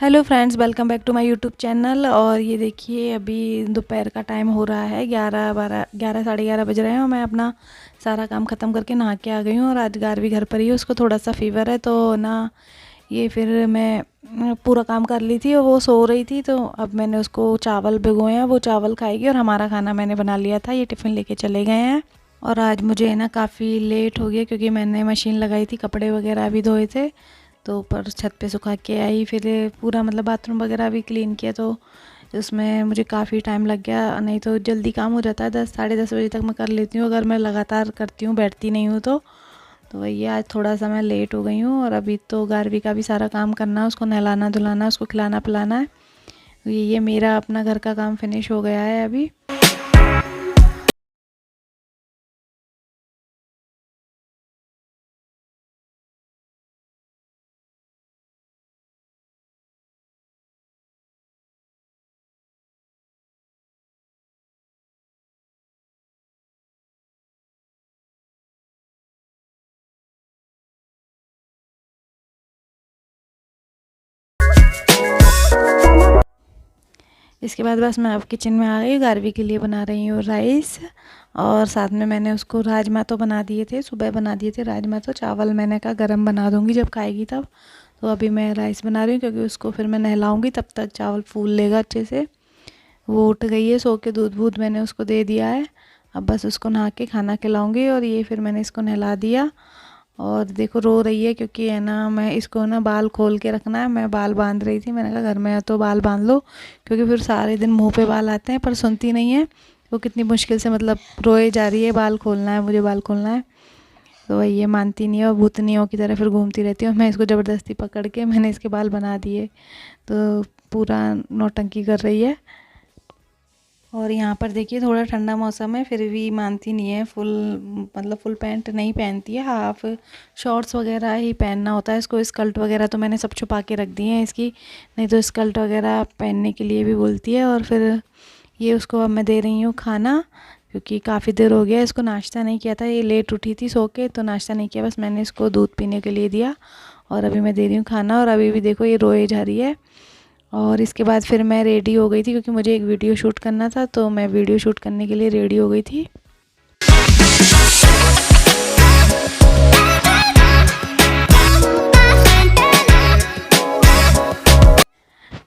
Hello friends, welcome back to my YouTube channel. और ये देखिए अभी दोपहर का टाइम हो रहा है, 11 साढ़े 11 बज रहे हैं और मैं अपना सारा काम ख़त्म करके नहा के आ गई हूँ। और आज गार भी घर पर ही है, उसको थोड़ा सा फीवर है तो ना ये फिर मैं पूरा काम कर ली थी और वो सो रही थी। तो अब मैंने उसको चावल भिगोए हैं, वो चावल खाएगी और हमारा खाना मैंने बना लिया था, ये टिफ़िन लेके चले गए हैं। और आज मुझे ना काफ़ी लेट हो गया क्योंकि मैंने मशीन लगाई थी, कपड़े वगैरह भी धोए थे तो ऊपर छत पे सुखा के आई। फिर पूरा मतलब बाथरूम वगैरह भी क्लीन किया तो उसमें मुझे काफ़ी टाइम लग गया। नहीं तो जल्दी काम हो जाता है, 10 साढ़े 10 बजे तक मैं कर लेती हूँ अगर मैं लगातार करती हूँ, बैठती नहीं हूँ तो वही आज थोड़ा सा मैं लेट हो गई हूँ। और अभी तो गारवी का भी सारा काम करना है, उसको नहलाना धुलाना, उसको खिलाना पिलाना है। तो ये मेरा अपना घर का काम फिनिश हो गया है अभी। इसके बाद बस मैं अब किचन में आ गई, गारवी के लिए बना रही हूँ राइस। और साथ में मैंने उसको राजमा तो बना दिए थे, सुबह बना दिए थे राजमा, तो चावल मैंने कहा गरम बना दूँगी जब खाएगी तब। तो अभी मैं राइस बना रही हूँ क्योंकि उसको फिर मैं नहलाऊँगी, तब तक चावल फूल लेगा अच्छे से। वो उठ गई है सो के, दूध वूध मैंने उसको दे दिया है। अब बस उसको नहा के खाना खिलाऊँगी। और ये फिर मैंने इसको नहला दिया और देखो रो रही है क्योंकि है ना मैं इसको ना बाल खोल के रखना है, मैं बाल बांध रही थी, मैंने कहा घर में है तो बाल बांध लो क्योंकि फिर सारे दिन मुंह पे बाल आते हैं, पर सुनती नहीं है। वो कितनी मुश्किल से मतलब रोए जा रही है, बाल खोलना है मुझे, बाल खोलना है। तो वही ये मानती नहीं है और भूतनियों की तरह फिर घूमती रहती है और मैं इसको ज़बरदस्ती पकड़ के मैंने इसके बाल बना दिए। तो पूरा नौटंकी कर रही है। और यहाँ पर देखिए थोड़ा ठंडा मौसम है फिर भी मानती नहीं है, फुल मतलब फुल पैंट नहीं पहनती है, हाफ शॉर्ट्स वगैरह ही पहनना होता है इसको। स्कर्ट वगैरह तो मैंने सब छुपा के रख दी हैं इसकी, नहीं तो स्कर्ट वगैरह पहनने के लिए भी बोलती है। और फिर ये उसको अब मैं दे रही हूँ खाना क्योंकि काफ़ी देर हो गया, इसको नाश्ता नहीं किया था, ये लेट उठी थी सो के तो नाश्ता नहीं किया, बस मैंने इसको दूध पीने के लिए दिया। और अभी मैं दे रही हूँ खाना और अभी भी देखो ये रोए जा रही है। और इसके बाद फिर मैं रेडी हो गई थी क्योंकि मुझे एक वीडियो शूट करना था, तो मैं वीडियो शूट करने के लिए रेडी हो गई थी।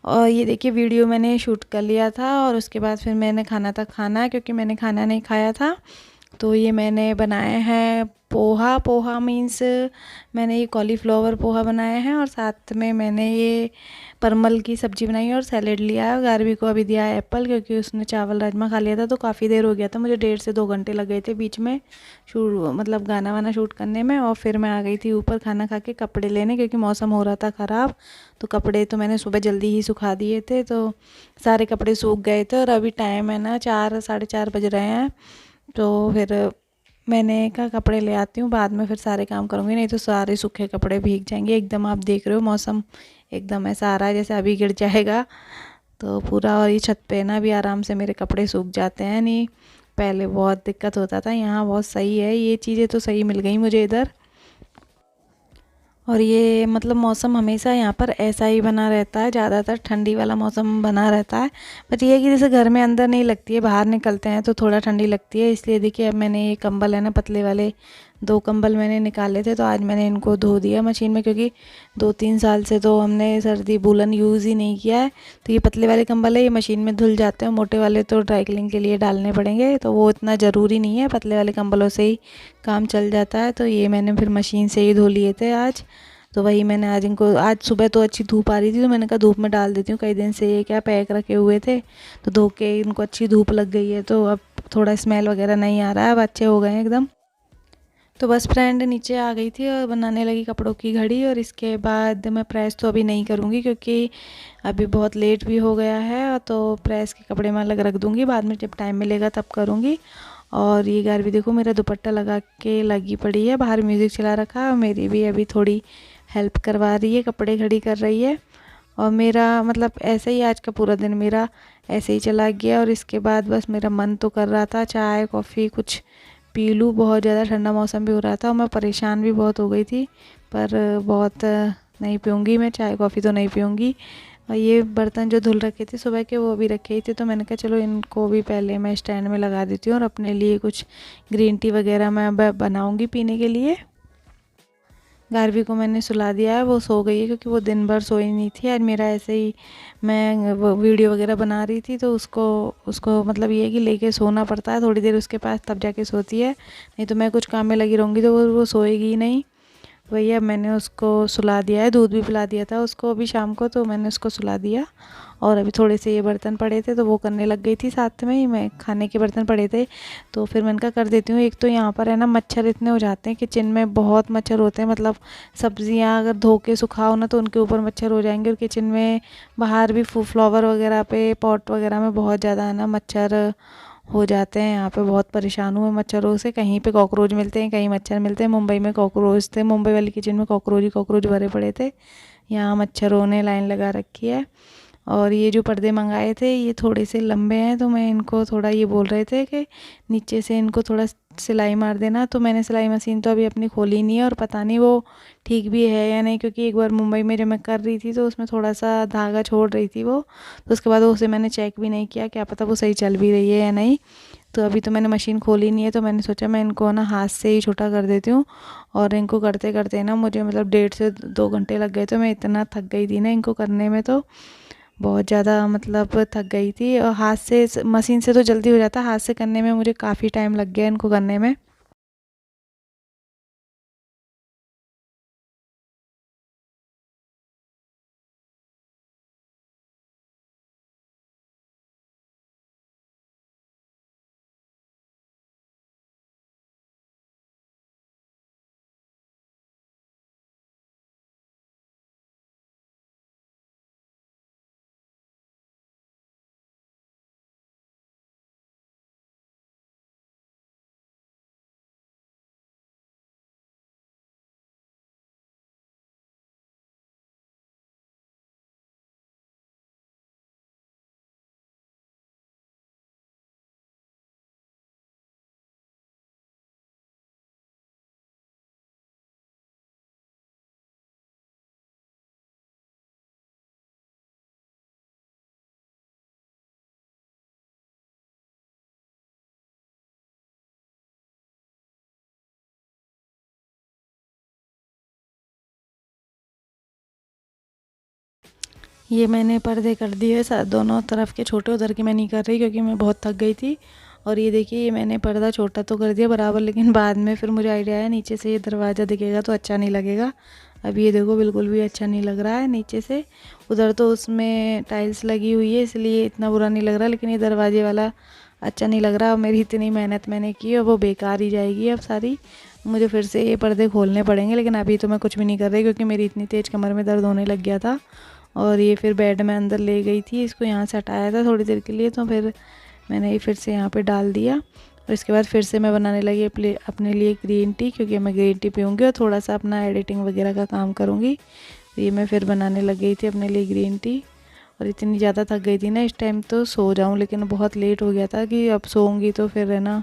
और ये देखिए वीडियो मैंने शूट कर लिया था और उसके बाद फिर मैंने खाना क्योंकि मैंने खाना नहीं खाया था। तो ये मैंने बनाए हैं पोहा, पोहा मीन्स मैंने ये कॉलीफ्लावर पोहा बनाए हैं और साथ में मैंने ये परमल की सब्ज़ी बनाई है और सैलेड लिया है। गारवी को अभी दिया है एप्पल क्योंकि उसने चावल राजमा खा लिया था तो काफ़ी देर हो गया था, मुझे 1.5 से 2 घंटे लग गए थे बीच में शूट मतलब गाना वाना शूट करने में। और फिर मैं आ गई थी ऊपर खाना खा के कपड़े लेने क्योंकि मौसम हो रहा था ख़राब। तो कपड़े तो मैंने सुबह जल्दी ही सुखा दिए थे तो सारे कपड़े सूख गए थे। और अभी टाइम है ना 4 साढ़े 4 बज रहे हैं, तो फिर मैंने कहा कपड़े ले आती हूँ, बाद में फिर सारे काम करूँगी, नहीं तो सारे सूखे कपड़े भीग जाएंगे एकदम। आप देख रहे हो मौसम एकदम ऐसा आ रहा है जैसे अभी गिर जाएगा तो पूरा। और ये छत पे ना भी आराम से मेरे कपड़े सूख जाते हैं, नहीं पहले बहुत दिक्कत होता था, यहाँ बहुत सही है, ये चीज़ें तो सही मिल गई मुझे इधर। और ये मतलब मौसम हमेशा यहाँ पर ऐसा ही बना रहता है, ज़्यादातर ठंडी वाला मौसम बना रहता है। बट ये है कि जैसे घर में अंदर नहीं लगती है, बाहर निकलते हैं तो थोड़ा ठंडी लगती है। इसलिए देखिए अब मैंने ये कंबल है ना पतले वाले 2 कंबल मैंने निकाले थे तो आज मैंने इनको धो दिया मशीन में क्योंकि 2-3 साल से तो हमने सर्दी वूलन यूज़ ही नहीं किया है। तो ये पतले वाले कंबल है, ये मशीन में धुल जाते हैं, मोटे वाले तो ड्राई क्लीन के लिए डालने पड़ेंगे, तो वो इतना ज़रूरी नहीं है, पतले वाले कंबलों से ही काम चल जाता है। तो ये मैंने फिर मशीन से ही धो लिए थे आज। तो वही मैंने आज इनको, आज सुबह तो अच्छी धूप आ रही थी तो मैंने कहा धूप में डाल देती हूँ, कई दिन से ये क्या पैक रखे हुए थे तो धो के इनको अच्छी धूप लग गई है तो अब थोड़ा स्मेल वगैरह नहीं आ रहा है, अब अच्छे हो गए हैं एकदम। तो बस फ्रेंड नीचे आ गई थी और बनाने लगी कपड़ों की घड़ी। और इसके बाद मैं प्रेस तो अभी नहीं करूँगी क्योंकि अभी बहुत लेट भी हो गया है, तो प्रेस के कपड़े मैं अलग रख दूँगी, बाद में जब टाइम मिलेगा तब करूँगी। और ये गार भी देखो मेरा दुपट्टा लगा के लगी पड़ी है, बाहर म्यूज़िक चला रखा है और मेरी भी अभी थोड़ी हेल्प करवा रही है, कपड़े खड़ी कर रही है। और मेरा मतलब ऐसे ही आज का पूरा दिन मेरा ऐसे ही चला गया। और इसके बाद बस मेरा मन तो कर रहा था चाय कॉफ़ी कुछ पी लूँ, बहुत ज़्यादा ठंडा मौसम भी हो रहा था और मैं परेशान भी बहुत हो गई थी, पर बहुत नहीं पीऊँगी मैं चाय कॉफ़ी तो नहीं पीऊँगी। और ये बर्तन जो धुल रखे थे सुबह के वो भी रखे ही थे, तो मैंने कहा चलो इनको भी पहले मैं स्टैंड में लगा देती हूँ और अपने लिए कुछ ग्रीन टी वगैरह मैं बनाऊँगी पीने के लिए। गारवी को मैंने सुला दिया है, वो सो गई है क्योंकि वो दिन भर सोई नहीं थी। आज मेरा ऐसे ही मैं वो वीडियो वगैरह बना रही थी तो उसको उसको मतलब ये है कि लेके सोना पड़ता है थोड़ी देर उसके पास, तब जाके सोती है, नहीं तो मैं कुछ काम में लगी रहूँगी तो वो सोएगी ही नहीं। वही अब मैंने उसको सुला दिया है, दूध भी पिला दिया था उसको अभी शाम को, तो मैंने उसको सुला दिया। और अभी थोड़े से ये बर्तन पड़े थे तो वो करने लग गई थी, साथ में ही मैं खाने के बर्तन पड़े थे तो फिर मैंने कहा कर देती हूँ। एक तो यहाँ पर है ना मच्छर इतने हो जाते हैं, किचन में बहुत मच्छर होते हैं, मतलब सब्जियाँ अगर धो के सुखाओ ना तो उनके ऊपर मच्छर हो जाएंगे। और किचन में बाहर भी फ्लावर वगैरह पे पॉट वगैरह में बहुत ज़्यादा है ना मच्छर हो जाते हैं। यहाँ पे बहुत परेशान हुए मच्छरों से, कहीं पे कॉकरोच मिलते हैं कहीं मच्छर मिलते हैं। मुंबई में कॉकरोच थे, मुंबई वाली किचन में कॉकरोच ही कॉकरोच भरे पड़े थे, यहाँ मच्छरों ने लाइन लगा रखी है। और ये जो पर्दे मंगाए थे ये थोड़े से लंबे हैं तो मैं इनको थोड़ा, ये बोल रहे थे कि नीचे से इनको थोड़ा सिलाई मार देना, तो मैंने सिलाई मशीन तो अभी अपनी खोली नहीं है और पता नहीं वो ठीक भी है या नहीं, क्योंकि एक बार मुंबई में जब मैं कर रही थी तो उसमें थोड़ा सा धागा छोड़ रही थी वो, तो उसके बाद उसे मैंने चेक भी नहीं किया, क्या पता वो सही चल भी रही है या नहीं। तो अभी तो मैंने मशीन खोली नहीं है तो मैंने सोचा मैं इनको ना हाथ से ही छोटा कर देती हूँ। और इनको करते करते ना मुझे मतलब 1.5 से 2 घंटे लग गए, तो मैं इतना थक गई थी ना इनको करने में, तो बहुत ज़्यादा मतलब थक गई थी। और हाथ से मशीन से तो जल्दी हो जाता, हाथ से करने में मुझे काफ़ी टाइम लग गया इनको करने में। ये मैंने पर्दे कर दिए दोनों तरफ के छोटे, उधर के मैं नहीं कर रही क्योंकि मैं बहुत थक गई थी। और ये देखिए ये मैंने पर्दा छोटा तो कर दिया बराबर, लेकिन बाद में फिर मुझे आइडिया आया नीचे से ये दरवाज़ा दिखेगा तो अच्छा नहीं लगेगा। अब ये देखो बिल्कुल भी अच्छा नहीं लग रहा है नीचे से, उधर तो उसमें टाइल्स लगी हुई है इसलिए इतना बुरा नहीं लग रहा, लेकिन ये दरवाजे वाला अच्छा नहीं लग रहा। और मेरी इतनी मेहनत मैंने की और वो बेकार ही जाएगी अब सारी, मुझे फिर से ये पर्दे खोलने पड़ेंगे। लेकिन अभी तो मैं कुछ भी नहीं कर रही क्योंकि मेरी इतनी तेज़ कमर में दर्द होने लग गया था। और ये फिर बेड में अंदर ले गई थी, इसको यहाँ से हटाया था थोड़ी देर के लिए, तो फिर मैंने ये फिर से यहाँ पे डाल दिया। और इसके बाद फिर से मैं बनाने लगी अपने लिए ग्रीन टी, क्योंकि मैं ग्रीन टी पीऊँगी और थोड़ा सा अपना एडिटिंग वगैरह का काम करूँगी। तो ये मैं फिर बनाने लग गई थी अपने लिए ग्रीन टी। और इतनी ज़्यादा थक गई थी ना इस टाइम तो सो जाऊँ, लेकिन बहुत लेट हो गया था कि अब सोऊंगी तो फिर है ना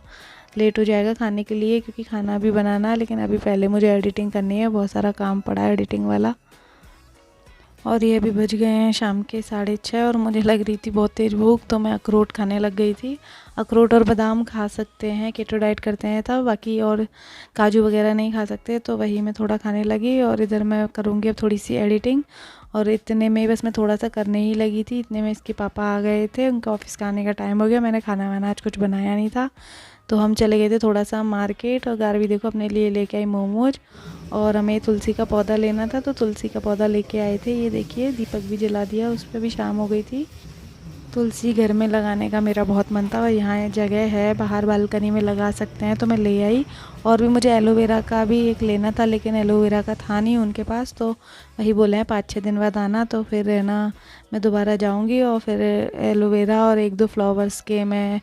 लेट हो जाएगा खाने के लिए, क्योंकि खाना भी बनाना है। लेकिन अभी पहले मुझे एडिटिंग करनी है, बहुत सारा काम पड़ा है एडिटिंग वाला। और ये अभी बज गए हैं शाम के 6:30 और मुझे लग रही थी बहुत तेज़ भूख, तो मैं अखरोट खाने लग गई थी। अखरोट और बादाम खा सकते हैं, केटो डाइट करते हैं तब, बाकी और काजू वगैरह नहीं खा सकते, तो वही मैं थोड़ा खाने लगी। और इधर मैं करूँगी अब थोड़ी सी एडिटिंग। और इतने में बस मैं थोड़ा सा करने ही लगी थी, इतने में इसके पापा आ गए थे, उनका ऑफिस का आने का टाइम हो गया। मैंने खाना वाना आज कुछ बनाया नहीं था, तो हम चले गए थे थोड़ा सा मार्केट। और गारवी देखो अपने लिए लेके आई मोमोज, और हमें तुलसी का पौधा लेना था तो तुलसी का पौधा लेके आए थे। ये देखिए दीपक भी जला दिया, उस पर भी शाम हो गई थी। तुलसी घर में लगाने का मेरा बहुत मन था और यहाँ जगह है बाहर बालकनी में लगा सकते हैं, तो मैं ले आई। और भी मुझे एलोवेरा का भी एक लेना था, लेकिन एलोवेरा का था नहीं उनके पास, तो वही बोले हैं 5-6 दिन बाद आना, तो फिर है ना मैं दोबारा जाऊंगी और फिर एलोवेरा और 1-2 फ्लावर्स के मैं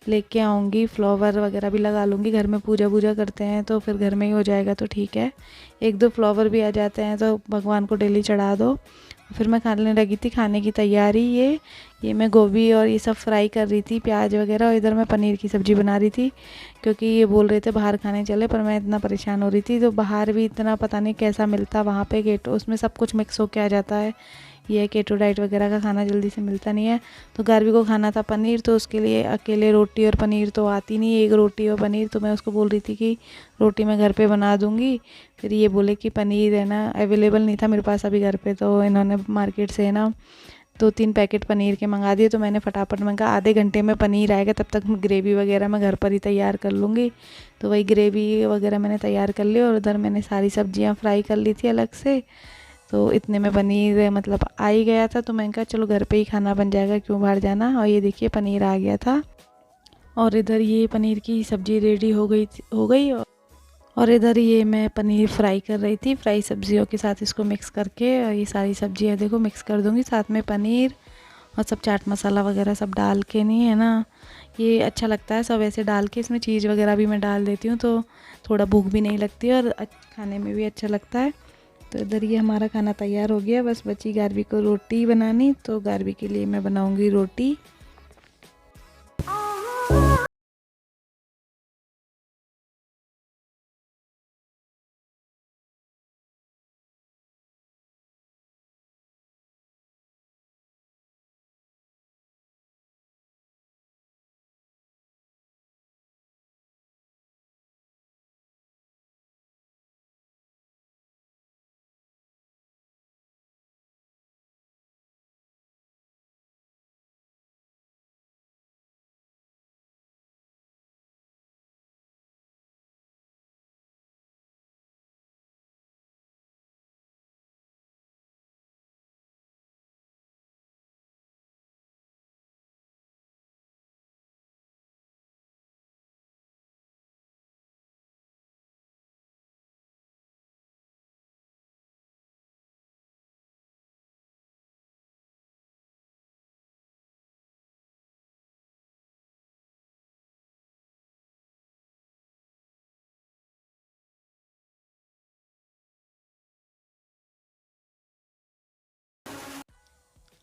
लेके आऊँगी। फ्लावर वगैरह भी लगा लूँगी, घर में पूजा वूजा करते हैं तो फिर घर में ही हो जाएगा तो ठीक है। 1-2 फ्लावर भी आ जाते हैं तो भगवान को डेली चढ़ा दो। फिर मैं खाने लगी थी, खाने की तैयारी। ये मैं गोभी और ये सब फ्राई कर रही थी, प्याज वगैरह, और इधर मैं पनीर की सब्ज़ी बना रही थी, क्योंकि ये बोल रहे थे बाहर खाने चले, पर मैं इतना परेशान हो रही थी। तो बाहर भी इतना पता नहीं कैसा मिलता वहाँ पे, गेट उसमें सब कुछ मिक्स होके आ जाता है, ये केटो डाइट वगैरह का खाना जल्दी से मिलता नहीं है। तो गार्वी को खाना था पनीर, तो उसके लिए अकेले रोटी और पनीर तो आती नहीं, एक रोटी और पनीर। तो मैं उसको बोल रही थी कि रोटी मैं घर पे बना दूँगी। फिर ये बोले कि पनीर है ना अवेलेबल नहीं था मेरे पास अभी घर पे, तो इन्होंने मार्केट से ना 2-3 पैकेट पनीर के मंगा दिए। तो मैंने फटाफट में कहा आधे घंटे में पनीर आएगा, तब तक ग्रेवी वगैरह मैं घर पर ही तैयार कर लूँगी। तो वही ग्रेवी वगैरह मैंने तैयार कर ली और उधर मैंने सारी सब्जियां फ्राई कर ली थी अलग से। तो इतने में पनीर मतलब आ ही गया था, तो मैंने कहा चलो घर पे ही खाना बन जाएगा, क्यों बाहर जाना। और ये देखिए पनीर आ गया था और इधर ये पनीर की सब्ज़ी रेडी हो गई। और इधर ये मैं पनीर फ्राई कर रही थी, फ्राई सब्जियों के साथ इसको मिक्स करके। और ये सारी सब्जियां देखो मिक्स कर दूंगी साथ में पनीर, और सब चाट मसाला वगैरह सब डाल के, नहीं है ना ये अच्छा लगता है सब ऐसे डाल के। इसमें चीज़ वगैरह भी मैं डाल देती हूँ, तो थोड़ा भूख भी नहीं लगती और खाने में भी अच्छा लगता है। तो इधर ये हमारा खाना तैयार हो गया, बस बची गार्वी को रोटी बनानी। तो गार्वी के लिए मैं बनाऊँगी रोटी।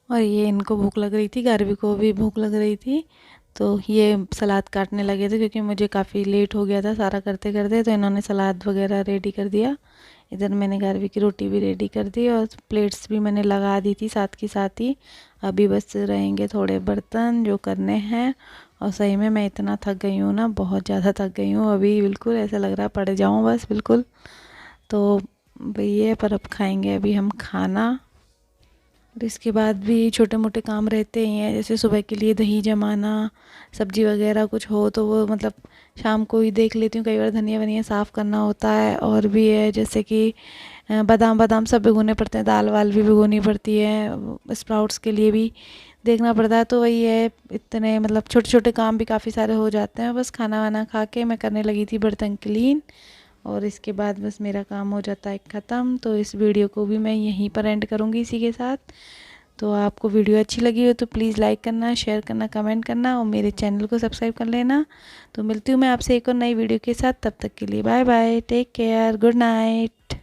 और ये इनको भूख लग रही थी, गार्वी को भी भूख लग रही थी। तो ये सलाद काटने लगे थे, क्योंकि मुझे काफ़ी लेट हो गया था सारा करते करते। तो इन्होंने सलाद वगैरह रेडी कर दिया। इधर मैंने गार्वी की रोटी भी रेडी कर दी और प्लेट्स भी मैंने लगा दी थी साथ की साथ ही। अभी बस रहेंगे थोड़े बर्तन जो करने हैं। और सही में मैं इतना थक गई हूँ ना, बहुत ज़्यादा थक गई हूँ अभी, बिल्कुल ऐसा लग रहा है पड़ जाऊँ बस बिल्कुल। तो भैया पर अब खाएंगे अभी हम खाना। और इसके बाद भी छोटे मोटे काम रहते ही हैं, जैसे सुबह के लिए दही जमाना, सब्जी वगैरह कुछ हो तो वो मतलब शाम को ही देख लेती हूँ। कई बार धनिया वनिया साफ़ करना होता है। और भी है जैसे कि बादाम बादाम सब भिगोने पड़ते हैं, दाल वाल भी भिगोनी पड़ती है, स्प्राउट्स के लिए भी देखना पड़ता है। तो वही है, इतने मतलब छोटे छोटे काम भी काफ़ी सारे हो जाते हैं। बस खाना वाना खा के मैं करने लगी थी बर्तन क्लीन, और इसके बाद बस मेरा काम हो जाता है ख़त्म। तो इस वीडियो को भी मैं यहीं पर एंड करूँगी इसी के साथ। तो आपको वीडियो अच्छी लगी हो तो प्लीज़ लाइक करना, शेयर करना, कमेंट करना और मेरे चैनल को सब्सक्राइब कर लेना। तो मिलती हूँ मैं आपसे एक और नई वीडियो के साथ, तब तक के लिए bye bye, take care, good night.